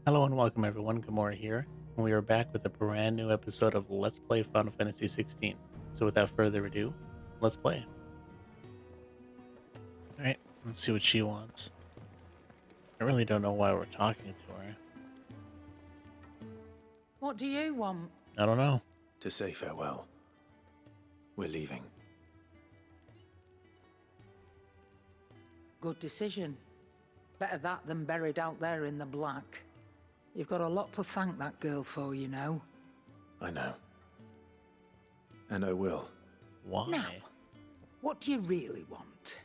Hello and welcome everyone, Gamora here, and we are back with a brand new episode of Let's Play Final Fantasy 16. So without further ado, let's play. Alright, let's see what she wants. I really don't know why we're talking to her. What do you want? I don't know. To say farewell. We're leaving. Good decision. Better that than buried out there in the black. You've got a lot to thank that girl for, you know. I know. And I will. Why? Now, what do you really want?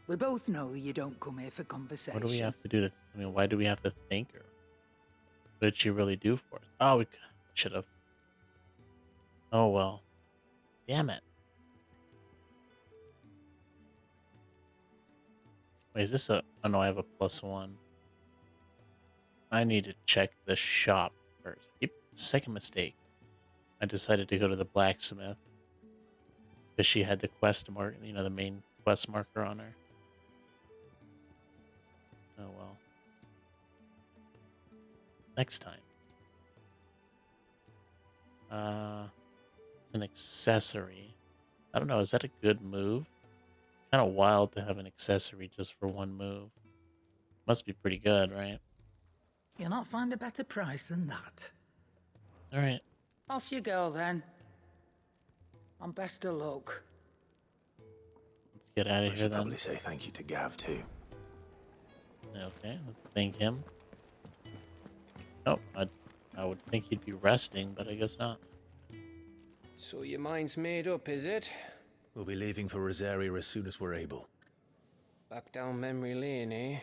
We both know you don't come here for conversation. What do we have to do to... why do we have to thank her? What did she really do for us? Oh, we should have. Oh well. Damn it. Wait, is this a... Oh no, I have a +1. I need to check the shop first. Yep, second mistake. I decided to go to the blacksmith because she had the quest mark, the main quest marker on her. Oh well. Next time. It's an accessory. I don't know, is that a good move? Kind of wild to have an accessory just for one move. Must be pretty good, right? You'll not find a better price than that. Alright. Off you go, then. And best of luck. Let's get out I of here should then. probably say thank you to Gav too. Okay, let's thank him. Oh, I would think he'd be resting, but I guess not. So your mind's made up, is it? We'll be leaving for Rosaria as soon as we're able. Back down memory lane, eh?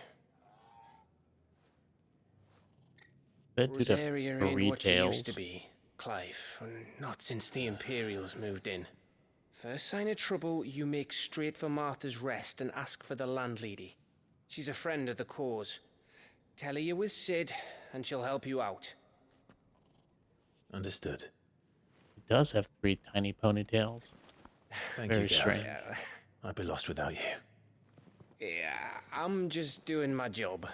Could do the Rosaria ain't free what she used to tales. be, Clive. And not since the Imperials moved in. First sign of trouble, you make straight for Martha's Rest and ask for the landlady. She's a friend of the cause. Tell her you're with Sid, and she'll help you out. Understood. He does have 3 tiny ponytails. Thank Very you, Gav. strange. I'd be lost without you. Yeah, I'm just doing my job.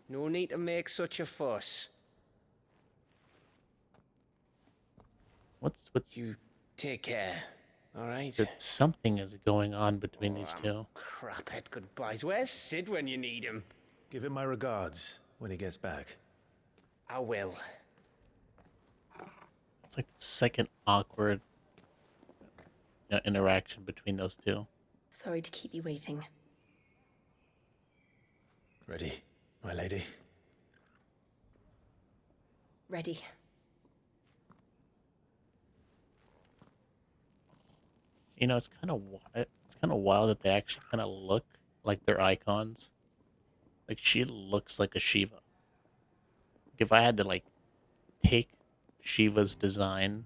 No need to make such a fuss. What's with You take care, alright? that? Something is going on between these two. Craphead goodbyes. Where's Sid when you need him? Give him my regards when he gets back. I will. It's like the second awkward interaction between those two. Sorry to keep you waiting. Ready, my lady? Ready. It's kind of wild that they actually kind of look like their icons. Like she looks like a Shiva. If I had to like take Shiva's design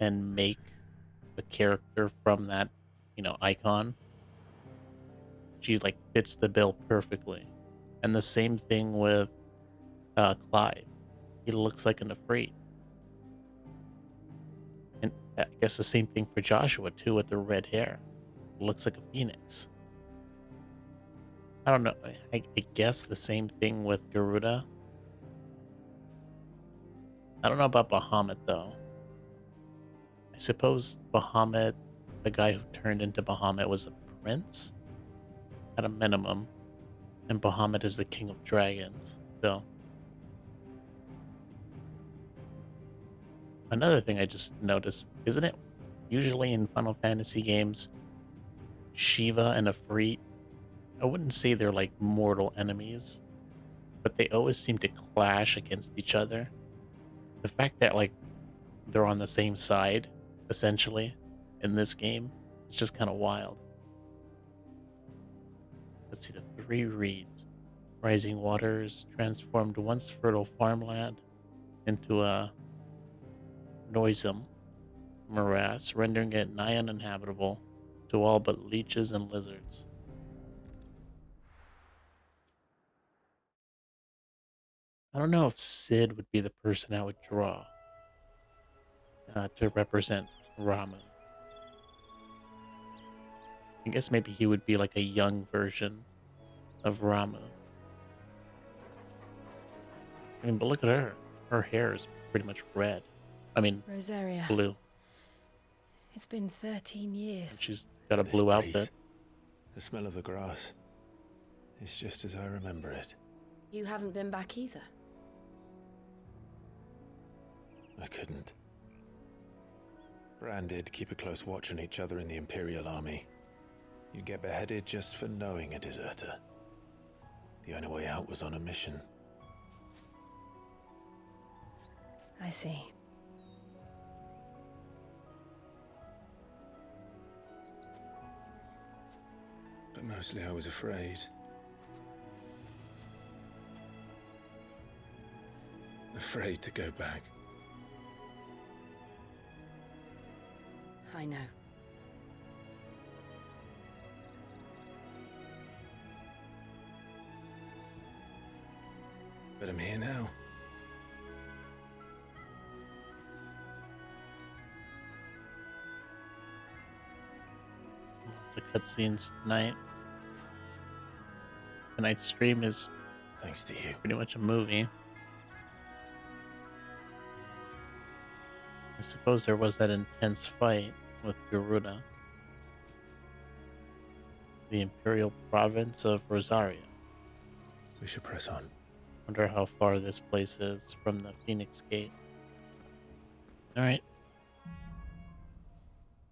and make a character from that, icon, she like fits the bill perfectly. And the same thing with Clive. He looks like an Ifrit. And I guess the same thing for Joshua too, with the red hair. Looks like a phoenix. I don't know. I guess the same thing with Garuda. I don't know about Bahamut though. I suppose Bahamut, the guy who turned into Bahamut, was a prince at a minimum, and Bahamut is the king of dragons. So another thing I just noticed, isn't it usually in Final Fantasy games, Shiva and Ifrit, I wouldn't say they're like mortal enemies, but they always seem to clash against each other. The fact that like they're on the same side, essentially, in this game, it's just kind of wild. Let's see, the 3 reeds. Rising waters transformed once fertile farmland into a noisome morass, rendering it nigh uninhabitable to all but leeches and lizards. I don't know if Sid would be the person I would draw to represent Ramu. I guess maybe he would be like a young version of Ramu. I mean, but look at her. Her hair is pretty much red. I mean, Rosaria. blue. It's been 13 And years. she's got a This blue breeze, outfit. The smell of the grass. It's just as I remember it. You haven't been back either. I couldn't. Bran did keep a close watch on each other in the Imperial Army. You'd get beheaded just for knowing a deserter. The only way out was on a mission. I see. But mostly I was afraid. Afraid to go back. I know. But I'm here now. The cutscenes tonight. Tonight's stream is Thanks to you. pretty much a movie. I suppose there was that intense fight with Garuda. The Imperial province of Rosaria. We should press on. Wonder how far this place is from the Phoenix Gate. Alright.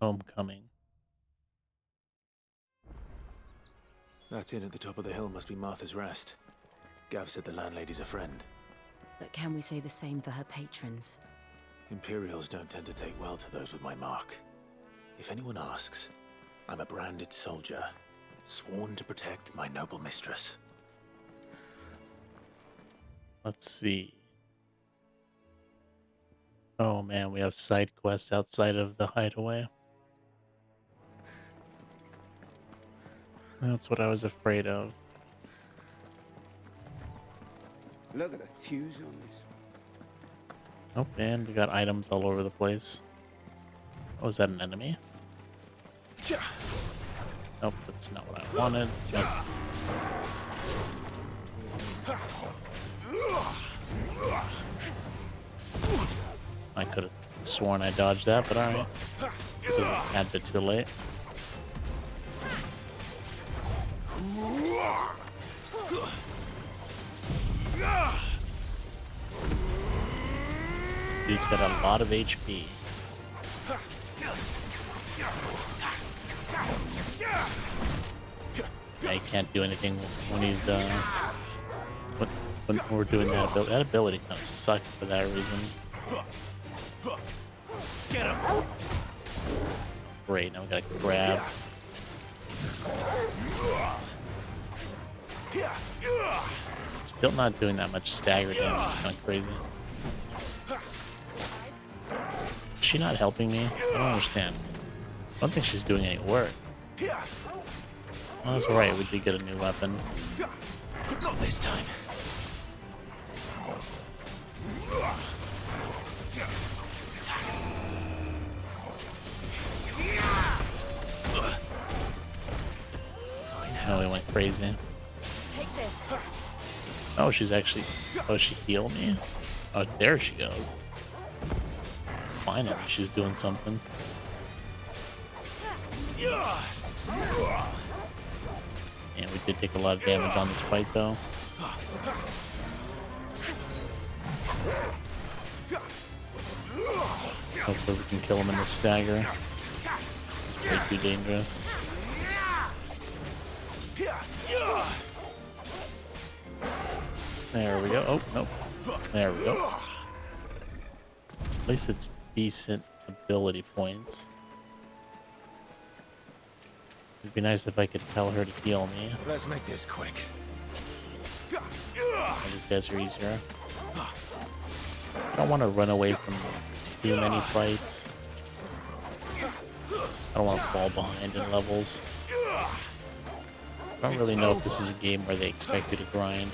Homecoming. That inn at the top of the hill must be Martha's Rest. Gav said the landlady's a friend. But can we say the same for her patrons? Imperials don't tend to take well to those with my mark. If anyone asks, I'm a branded soldier, sworn to protect my noble mistress. Let's see. Oh man, we have side quests outside of the hideaway. That's what I was afraid of. Look at the thews on this. Oh man, we got items all over the place. Oh, is that an enemy? Nope, that's not what I wanted. Nope. I could have sworn I dodged that, but alright. This was a tad bit too late. He's got a lot of HP. I can't do anything when he's when we're doing that ability. That ability kind of sucks for that reason. Get him! Great, now we gotta grab. Still not doing that much stagger damage. Kind of crazy. Is she not helping me? I don't understand. I don't think she's doing any work. Oh, that's right. We did get a new weapon. Not this time. Oh, we went crazy. Take this. Oh, she's actually... Oh, she healed me? Oh, there she goes. Finally, she's doing something. And we did take a lot of damage on this fight, though. Hopefully we can kill him in the stagger. It's way too dangerous. There we go. Oh, nope. There we go. At least it's decent ability points. It'd be nice if I could tell her to heal me. Let's make this quick. These guys are easier. I don't want to run away from too many fights. I don't want to fall behind in levels. I don't really know if this is a game where they expect you to grind.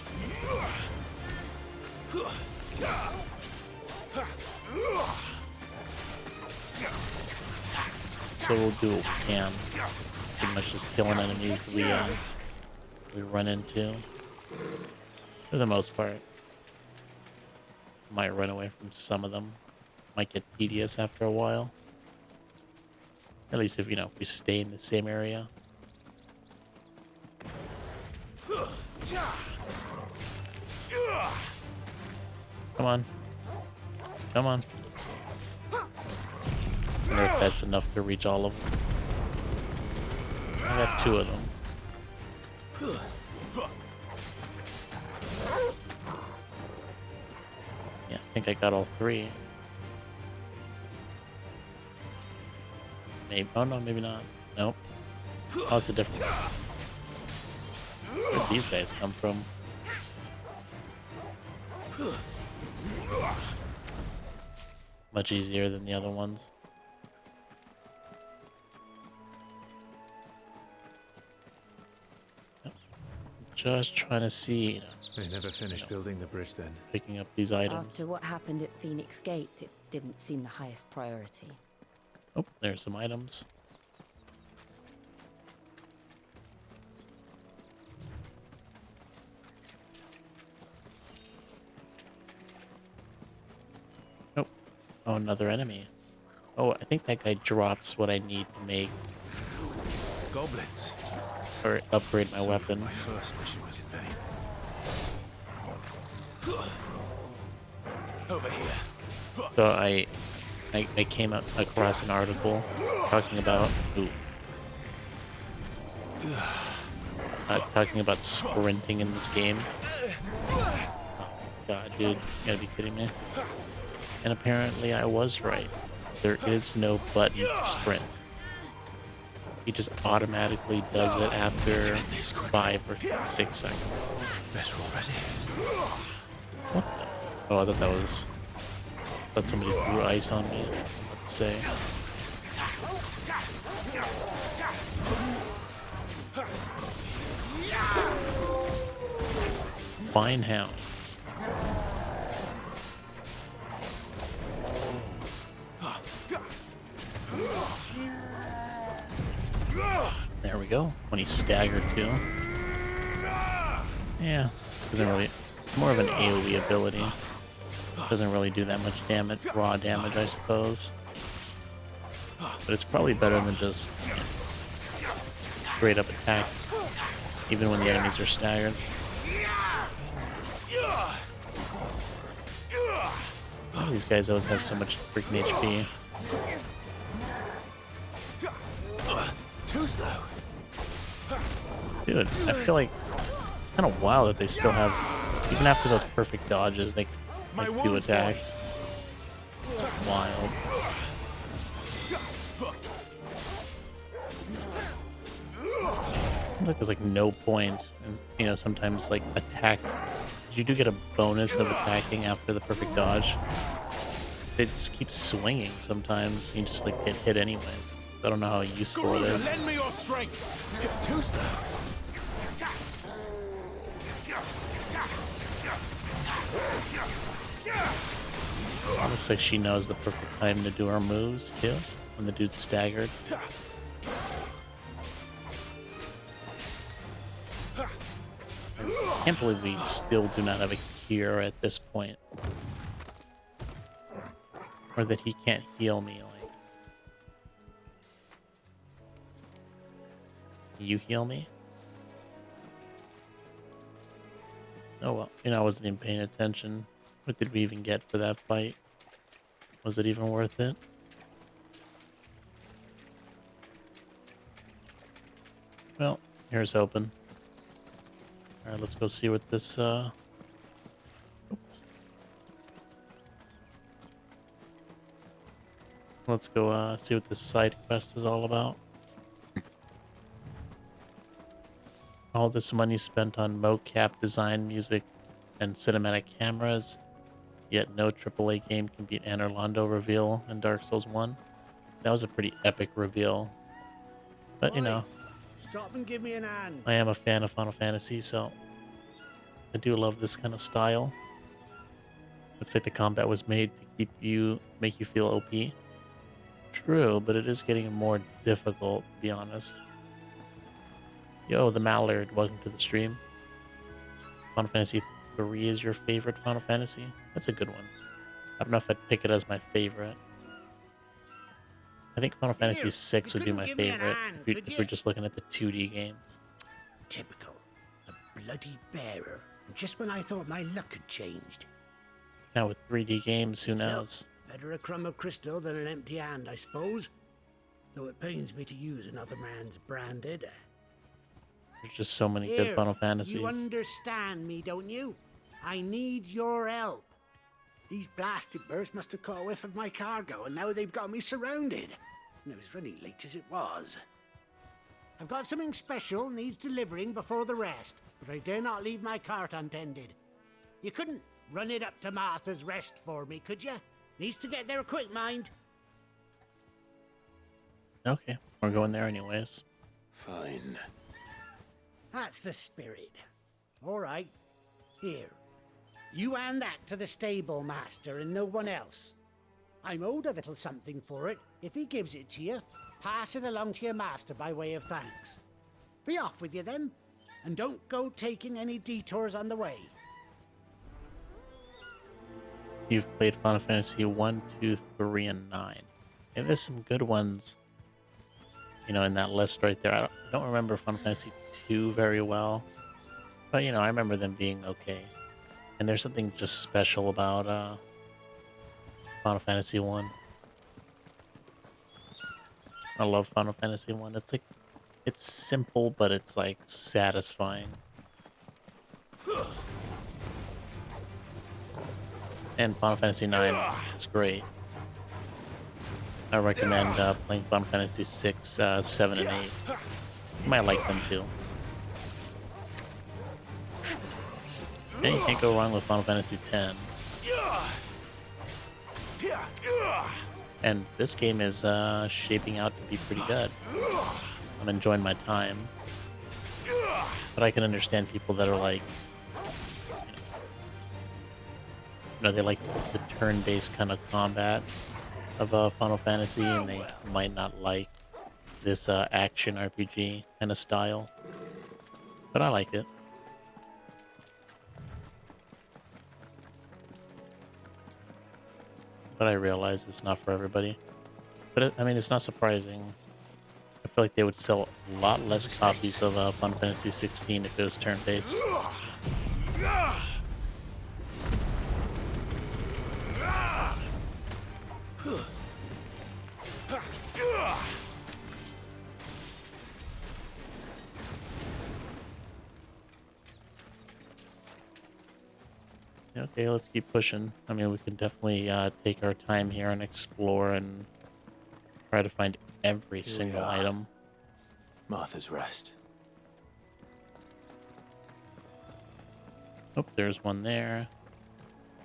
So we'll do what we can. Pretty much just killing enemies we run into. For the most part. Might run away from some of them. Might get tedious after a while. At least if, you know, if we stay in the same area. Come on. Come on. I wonder if that's enough to reach all of them. I got 2 of them. Yeah, I think I got all 3. Maybe. Oh no, maybe not. Nope. Oh, it's a different. Where'd these guys come from? Much easier than the other ones. Yep. Just trying to see, you know, They never finished building the bridge then. picking up these items. After what happened at Phoenix Gate, it didn't seem the highest priority. Oh, there's some items. Oh, oh, another enemy. Oh, I think that guy drops what I need to make Goblins. or upgrade my Sorry for weapon. My first mission was in vain. Over here. So I came across an article talking about talking about sprinting in this game. Oh god, dude, you gotta be kidding me. And apparently I was right. There is no button to sprint. He just automatically does it after 5 or 6 seconds. Better already. What the? Oh, I thought that was... I thought somebody threw ice on me. Let's say. Fine hound. There we go. When he's staggered too. Yeah, doesn't really. More of an AoE ability. Doesn't really do that much damage, raw damage, I suppose. But it's probably better than just, you know, straight up attack, even when the enemies are staggered. Why do these guys always have so much freaking HP? Too slow. Dude, I feel like it's kind of wild that they still have, even after those perfect dodges, they can like, do attacks. Wild. Seems like there's like no point, and you know sometimes like attack. You do get a bonus of attacking after the perfect dodge. They just keep swinging sometimes. You just like get hit anyways. I don't know how useful it is. Lend me your strength. Too slow. Looks like she knows the perfect time to do her moves too. When the dude's staggered. I can't believe we still do not have a cure at this point. Or that he can't heal me, like. You heal me? Oh well, you know, I wasn't even paying attention. What did we even get for that fight? Was it even worth it? Well, here's hoping. Alright, let's go see what this, oops. Let's go, see what this side quest is all about. All this money spent on mocap design, music, and cinematic cameras, yet no AAA game can beat Anor Londo reveal in Dark Souls 1. That was a pretty epic reveal. But, you know, Stop and give me an hand. I am a fan of Final Fantasy, so I do love this kind of style. Looks like the combat was made to make you feel OP. True, but it is getting more difficult, to be honest. Yo, the Mallard, welcome to the stream. Final Fantasy 3 is your favorite Final Fantasy. That's a good one. I don't know if I'd pick it as my favorite. I think Final Fantasy Here, 6 you would be couldn't my give me an favorite hand, if, could if you? we're just looking at the 2D games. Typical. A bloody bearer. Just when I thought my luck had changed. Now with 3D games, who Still, knows? better a crumb of crystal than an empty hand, I suppose. Though it pains me to use another man's branded. There's just so many Here, good Final Fantasies. you understand me, don't you? I need your help. These blasted birds must have caught a whiff of my cargo, and now they've got me surrounded. And it was really late as it was. I've got something special needs delivering before the rest, but I dare not leave my cart untended. You couldn't run it up to Martha's Rest for me, could you? Needs to get there quick, mind. Okay, we're going there anyways. Fine. That's the spirit. All right. Here. You hand that to the stable master and no one else. I'm owed a little something for it. If he gives it to you, pass it along to your master by way of thanks. Be off with you then, and don't go taking any detours on the way. You've played Final Fantasy 1, 2, 3, and 9. And there's some good ones, you know, in that list right there. I don't remember Final Fantasy 2 very well, but, you know, I remember them being okay. And there's something just special about Final Fantasy 1. I love Final Fantasy 1. It's like, it's simple, but it's like satisfying. And Final Fantasy 9 is great. I recommend playing Final Fantasy 6, 7, and 8. You might like them too. And you can't go wrong with Final Fantasy 10. And this game is shaping out to be pretty good. I'm enjoying my time. But I can understand people that are like, you know, they like the turn-based kind of combat of Final Fantasy, and they might not like this action RPG kind of style. But I like it. But I realize it's not for everybody. But I mean, it's not surprising. I feel like they would sell a lot less copies of Final Fantasy 16 if it was turn-based. Okay, let's keep pushing. I mean, we can definitely take our time here and explore and try to find every single are. item. Martha's Rest. Oh, there's one there.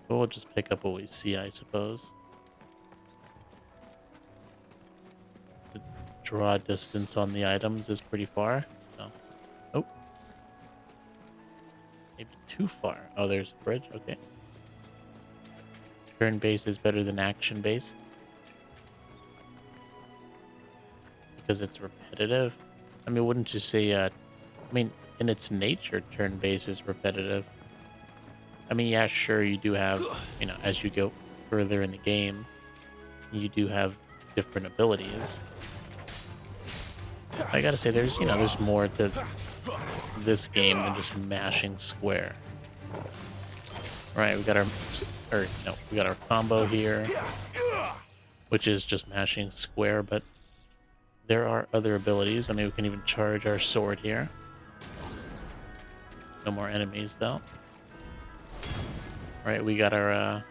But we'll just pick up what we see, I suppose. The draw distance on the items is pretty far, so... Oh. Maybe too far. Oh, there's a bridge. Okay. Turn-based is better than action-based. Because it's repetitive. I mean, wouldn't you say, I mean, in its nature, turn-based is repetitive. I mean, yeah, sure, you do have, you know, as you go further in the game, you do have different abilities. I gotta say, there's, you know, there's more to this game than just mashing square. Right, we got our combo here, which is just mashing square, but there are other abilities. I mean, we can even charge our sword here. No more enemies, though. Right, we got our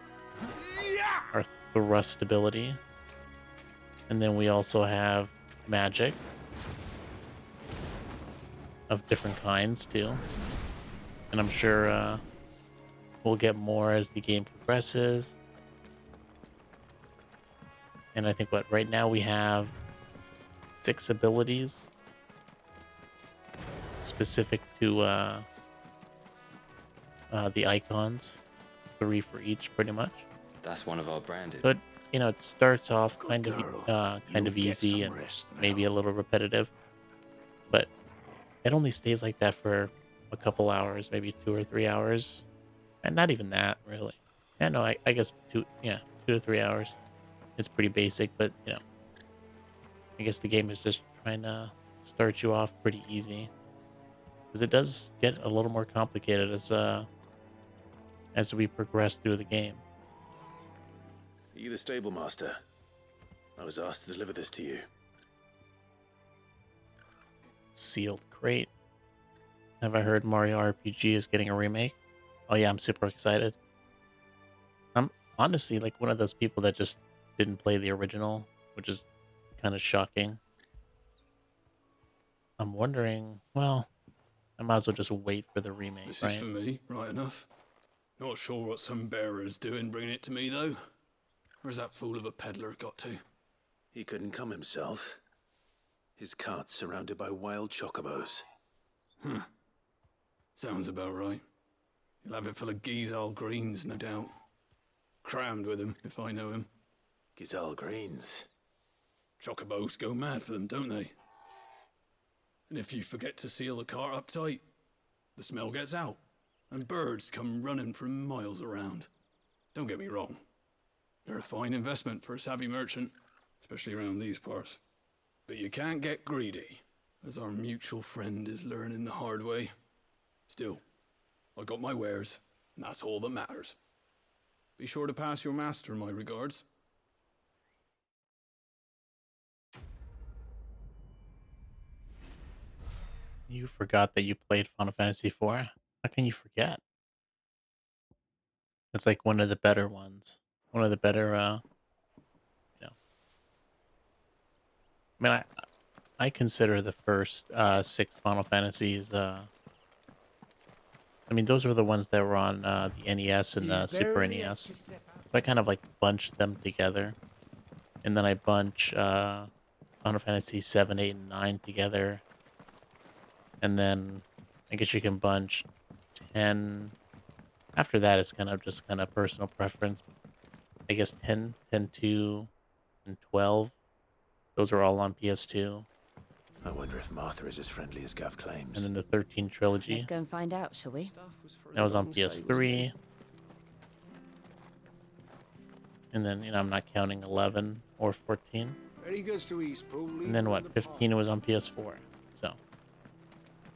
thrust ability. And then we also have magic of different kinds, too. And I'm sure we'll get more as the game progresses. And I think right now we have 6 abilities specific to the icons. 3 for each, pretty much. That's one of our branded. But you know, it starts off kind of girl. kind of You'll get easy some and rest now. maybe a little repetitive, but it only stays like that for a couple hours, maybe 2 or 3 hours, And not even that, really. Yeah, no, I guess 2 to 3 hours. It's pretty basic, but, I guess the game is just trying to start you off pretty easy. Because it does get a little more complicated as we progress through the game. Are you the stable master? I was asked to deliver this to you. Sealed crate. Have I heard Mario RPG is getting a remake? Oh yeah, I'm super excited. I'm honestly like one of those people that just didn't play the original, which is kind of shocking. I'm wondering, well, I might as well just wait for the remake, This right? is for me, right enough. Not sure what some bearer's doing bringing it to me, though. Where's that fool of a peddler got to? He couldn't come himself. His cart's surrounded by wild chocobos. Sounds about right. He'll have it full of Gizal greens, no doubt. Crammed with him, if I know him. Gizal greens. Chocobos go mad for them, don't they? And if you forget to seal the cart up tight, the smell gets out, and birds come running from miles around. Don't get me wrong. They're a fine investment for a savvy merchant, especially around these parts. But you can't get greedy, as our mutual friend is learning the hard way. Still, I got my wares, and that's all that matters. Be sure to pass your master my regards. You forgot that you played Final Fantasy IV? How can you forget? It's like one of the better ones. One of the better, you know. I mean, I consider the first 6 Final Fantasies. I mean, those were the ones that were on the NES and the Super NES. So I kind of like bunched them together, and then I bunch Final Fantasy 7, 8, and 9 together, and then I guess you can bunch 10. After that, it's kind of just kind of personal preference. I guess 10, 10, 2, and 12. Those are all on PS2. I wonder if Martha is as friendly as Gav claims. And then the 13 trilogy. Let's go and find out, shall we? That was on PS3. And then, I'm not counting 11 or 14. Very good to eat, Spoolie. And then what? 15 was on PS4. So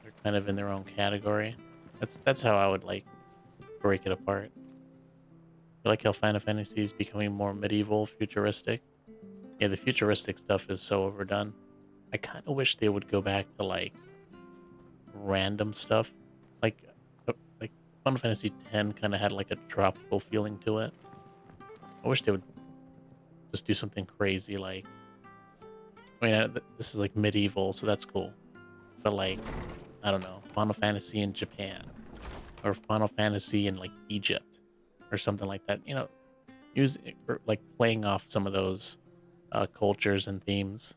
they're kind of in their own category. That's how I would like break it apart. I like how Final Fantasy is becoming more medieval, futuristic. Yeah, the futuristic stuff is so overdone. I kind of wish they would go back to like random stuff, like Final Fantasy X kind of had like a tropical feeling to it. I wish they would just do something crazy, like this is like medieval, so that's cool. But like, I don't know, Final Fantasy in Japan, or Final Fantasy in like Egypt, or something like that. Use or like playing off some of those cultures and themes.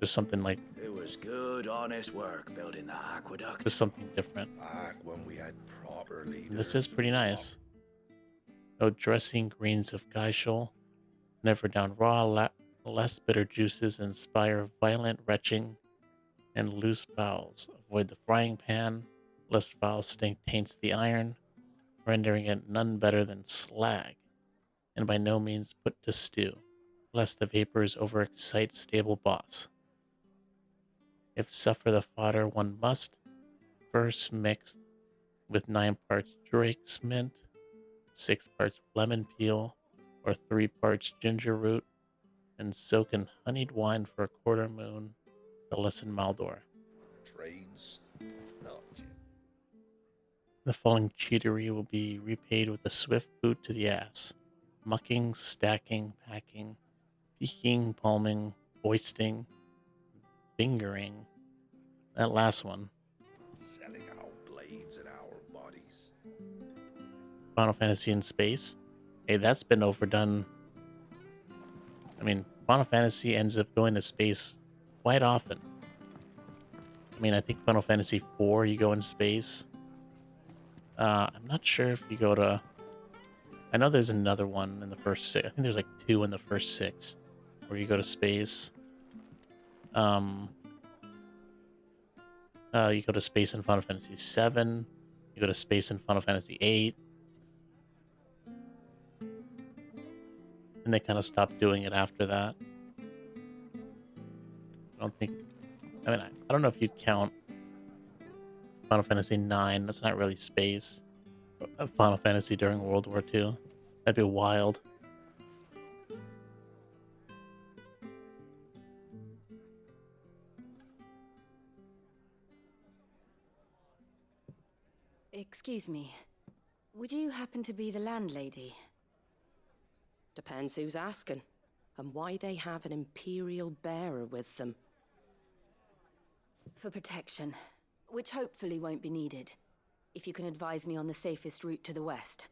Just something like It was good, honest work building the aqueduct. just something different. Back when we had proper leaders. And this is pretty nice. No dressing greens of Geishel, never down raw, less bitter juices inspire violent retching and loose bowels. Avoid the frying pan, lest foul stink taints the iron, rendering it none better than slag, and by no means put to stew, lest the vapors overexcite stable boss. If suffer the fodder one must, first mixed with 9 parts Drake's mint, 6 parts lemon peel, or 3 parts ginger root, and soak in honeyed wine for a quarter moon to lessen Maldor. Trades. Not yet. The falling cheatery will be repaid with a swift boot to the ass. Mucking, stacking, packing, peeking, palming, foisting, fingering. That last one. Selling our blades and our bodies. Final Fantasy in space. Hey, that's been overdone. I mean, Final Fantasy ends up going to space quite often. I mean, I think Final Fantasy IV, you go in space. I'm not sure if you go to... I know there's another one in the first 6. I think there's like 2 in the first 6 where you go to space. You go to space in Final Fantasy VII. You go to space in Final Fantasy VIII. and they kind of stopped doing it after that. I don't think. I mean, I don't know if you'd count Final Fantasy IX. That's not really space. Final Fantasy during World War II. That'd be wild. Excuse me. Would you happen to be the landlady? Depends who's asking, and why they have an Imperial bearer with them. For protection, which hopefully won't be needed. If you can advise me on the safest route to the west.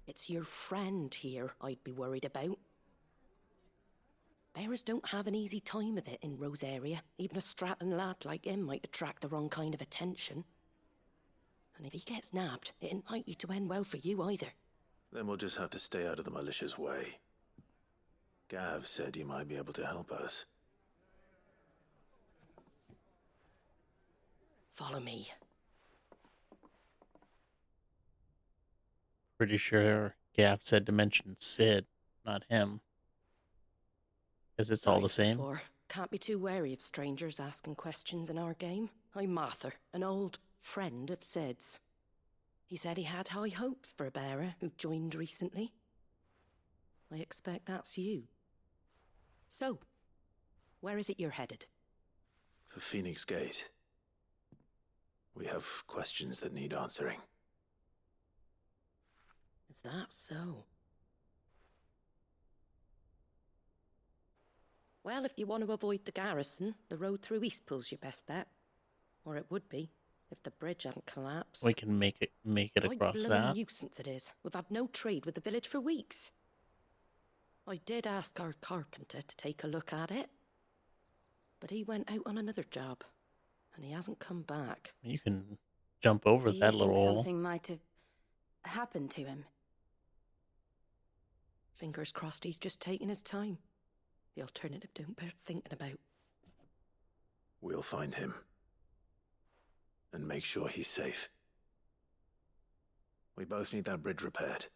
It's your friend here I'd be worried about. Bearers don't have an easy time of it in Rosaria. Even a Stratton lad like him might attract the wrong kind of attention. And if he gets nabbed, it ain't likely to end well for you either. Then we'll just have to stay out of the malicious way. Gav said you might be able to help us. Follow me. Pretty sure Gav said to mention Sid, not him. Because it's all the same. Before. Can't be too wary of strangers asking questions in our game. I'm Martha, an old friend of Sid's. He said he had high hopes for a bearer who joined recently. I expect that's you. So, where is it you're headed? For Phoenix Gate. We have questions that need answering. Is that so? Well, if you want to avoid the garrison, the road through Eastpool's your best bet. Or it would be, if the bridge hadn't collapsed. We can make it across What a that. nuisance it is. We've had no trade with the village for weeks. I did ask our carpenter to take a look at it, but he went out on another job, and he hasn't come back. You can jump over Do you that think little hole. something might have happened to him? Fingers crossed he's just taking his time. The alternative don't bear thinking about. We'll find him. And make sure he's safe. We both need that bridge repaired.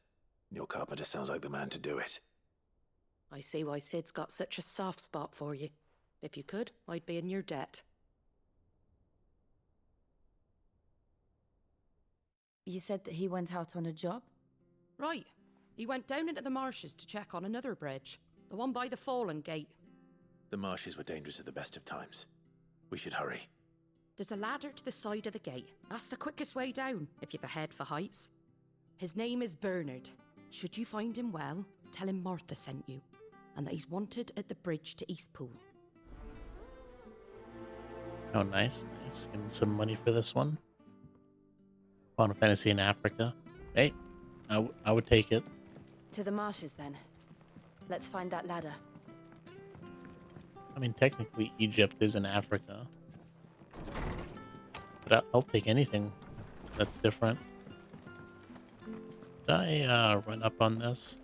Your carpenter sounds like the man to do it. I see why Sid's got such a soft spot for you. If you could, I'd be in your debt. You said that he went out on a job? Right. He went down into the marshes to check on another bridge. The one by the Fallen Gate. The marshes were dangerous at the best of times. We should hurry. There's a ladder to the side of the gate. That's the quickest way down, if you've a head for heights. His name is Bernard. Should you find him well, tell him Martha sent you, and that he's wanted at the bridge to Eastpool. Oh, nice. Getting some money for this one. Final Fantasy in Africa. Hey, I would take it. To the marshes, then. Let's find that ladder. I mean, technically, Egypt is in Africa. But I'll take anything that's different. Did I run up on this?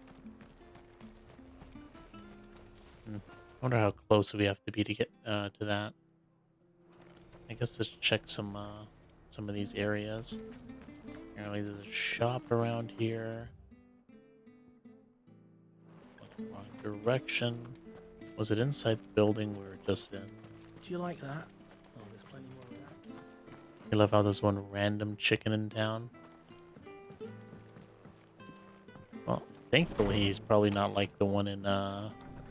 I wonder how close we have to be to get to that. I guess let's check some of these areas. Apparently there's a shop around here. Went wrong direction. Was it inside the building we were just in? Do you like that? Oh, there's plenty more of that. I love how there's one random chicken in town. Well, thankfully he's probably not like the one in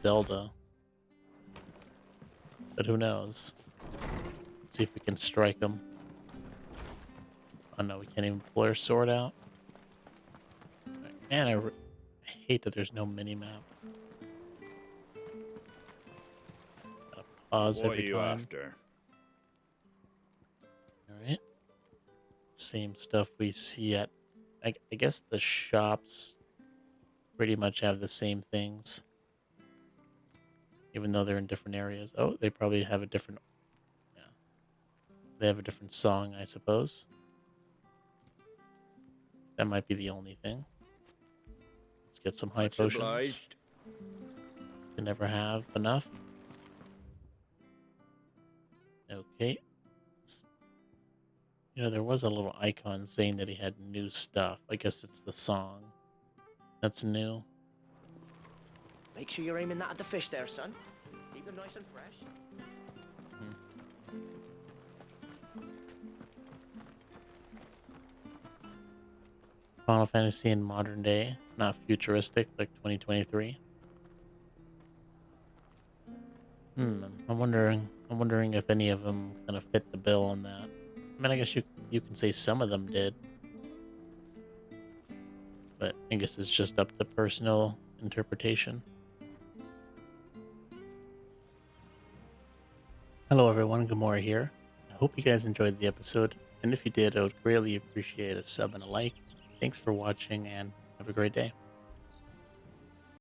Zelda. But who knows? Let's see if we can strike him. Oh no, we can't even pull our sword out. Man, I hate that there's no mini-map. Gotta pause What are every you time. after? Alright. Same stuff we see at... I guess the shops pretty much have the same things. Even though they're in different areas. Oh, they probably have a different... Yeah. They have a different song, I suppose. That might be the only thing. Let's get some high Much potions. obliged. Can never have enough. Okay. You know, there was a little icon saying that he had new stuff. I guess it's the song. That's new. Make sure you're aiming that at the fish there, son. Keep them nice and fresh. Final Fantasy in modern day, not futuristic like 2023. I'm wondering if any of them kind of fit the bill on that. I mean, I guess you can say some of them did, but I guess it's just up to personal interpretation. Hello everyone, Gamora here. I hope you guys enjoyed the episode, and if you did, I would greatly appreciate a sub and a like. Thanks for watching, and have a great day.